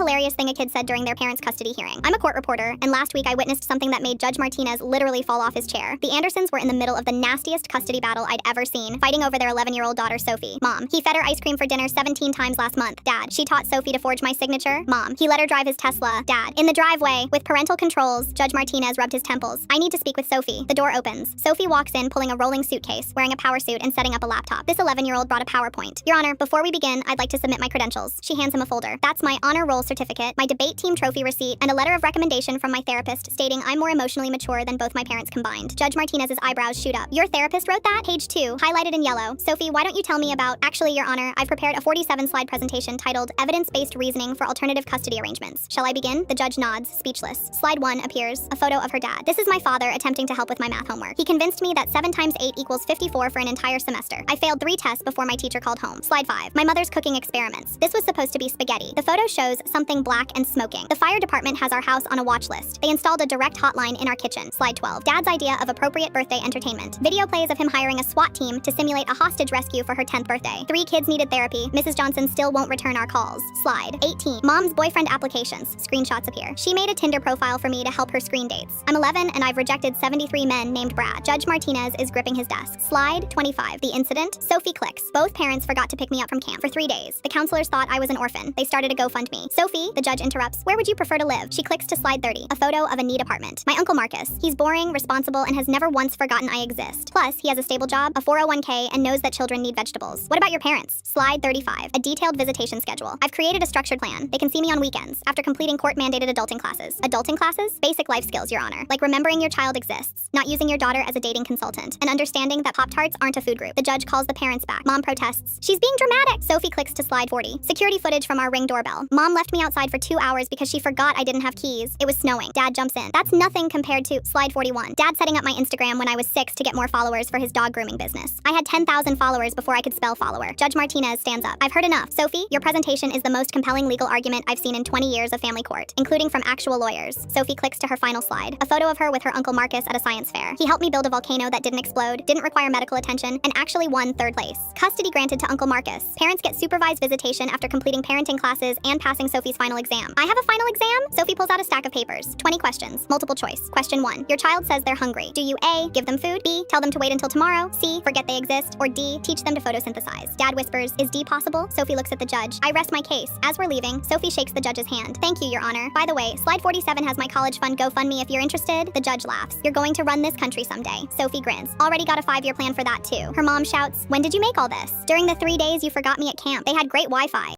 hilarious thing a kid said during their parents' custody hearing. I'm a court reporter, and last week I witnessed something that made Judge Martinez literally fall off his chair. The Andersons were in the middle of the nastiest custody battle I'd ever seen, fighting over their 11-year-old daughter, Sophie. Mom, he fed her ice cream for dinner 17 times last month. Dad, she taught Sophie to forge my signature. Mom, he let her drive his Tesla. Dad, in the driveway, with parental controls, Judge Martinez rubbed his temples. I need to speak with Sophie. The door opens. Sophie walks in pulling a rolling suitcase, wearing a power suit and setting up a laptop. This 11-year-old brought a PowerPoint. Your Honor, before we begin, I'd like to submit my credentials. She hands him a folder. That's my honor roll certificate, my debate team trophy receipt, and a letter of recommendation from my therapist stating I'm more emotionally mature than both my parents combined. Judge Martinez's eyebrows shoot up. Your therapist wrote that? Page 2, highlighted in yellow. Sophie, why don't you tell me about... Actually, Your Honor, I've prepared a 47-slide presentation titled Evidence-Based Reasoning for Alternative Custody Arrangements. Shall I begin? The judge nods, speechless. Slide 1 appears, a photo of her dad. This is my father attempting to help with my math homework. He convinced me that 7 times 8 equals 54 for an entire semester. I failed 3 tests before my teacher called home. Slide 5. My mother's cooking experiments. This was supposed to be spaghetti. The photo shows something black and smoking. The fire department has our house on a watch list. They installed a direct hotline in our kitchen. Slide 12. Dad's idea of appropriate birthday entertainment. Video plays of him hiring a SWAT team to simulate a hostage rescue for her 10th birthday. 3 kids needed therapy. Mrs. Johnson still won't return our calls. Slide 18. Mom's boyfriend applications. Screenshots appear. She made a Tinder profile for me to help her screen dates. I'm 11 and I've rejected 73 men named Brad. Judge Martinez is gripping his desk. Slide 25. The incident. Sophie clicks. Both parents forgot to pick me up from camp for 3 days. The counselors thought I was an orphan. They started a GoFundMe. Sophie, the judge interrupts. Where would you prefer to live? She clicks to slide 30. A photo of a neat apartment. My Uncle Marcus. He's boring, responsible, and has never once forgotten I exist. Plus, he has a stable job, a 401k, and knows that children need vegetables. What about your parents? Slide 35. A detailed visitation schedule. I've created a structured plan. They can see me on weekends after completing court-mandated adulting classes. Adulting classes? Basic life skills, Your Honor. Like remembering your child exists, not using your daughter as a dating consultant, and understanding that Pop-Tarts aren't a food group. The judge calls the parents back. Mom protests. She's being dramatic. Sophie clicks to slide 40. Security footage from our Ring doorbell. Mom left me outside for 2 hours because she forgot I didn't have keys. It was snowing. Dad jumps in. That's nothing compared to slide 41. Dad setting up my Instagram when I was 6 to get more followers for his dog grooming business. I had 10,000 followers before I could spell follower. Judge Martinez stands up. I've heard enough. Sophie, your presentation is the most compelling legal argument I've seen in 20 years of family court, including from actual lawyers. Sophie clicks to her final slide. A photo of her with her Uncle Marcus at a science fair. He helped me build a volcano that didn't explode, didn't require medical attention, and actually won 3rd place. Custody granted to Uncle Marcus. Parents get supervised visitation after completing parenting classes and passing Sophie's final exam. I have a final exam? Sophie pulls out a stack of papers. 20 questions. Multiple choice. Question 1. Your child says they're hungry. Do you A, give them food, B, tell them to wait until tomorrow, C, forget they exist, or D, teach them to photosynthesize? Dad whispers, is D possible? Sophie looks at the judge. I rest my case. As we're leaving, Sophie shakes the judge's hand. Thank you, Your Honor. By the way, slide 47 has my college fund GoFundMe if you're interested. The judge laughs. You're going to run this country someday. Sophie grins. Already got a 5-year plan for that too. Her mom shouts, when did you make all this? During the 3 days you forgot me at camp. They had great Wi-Fi.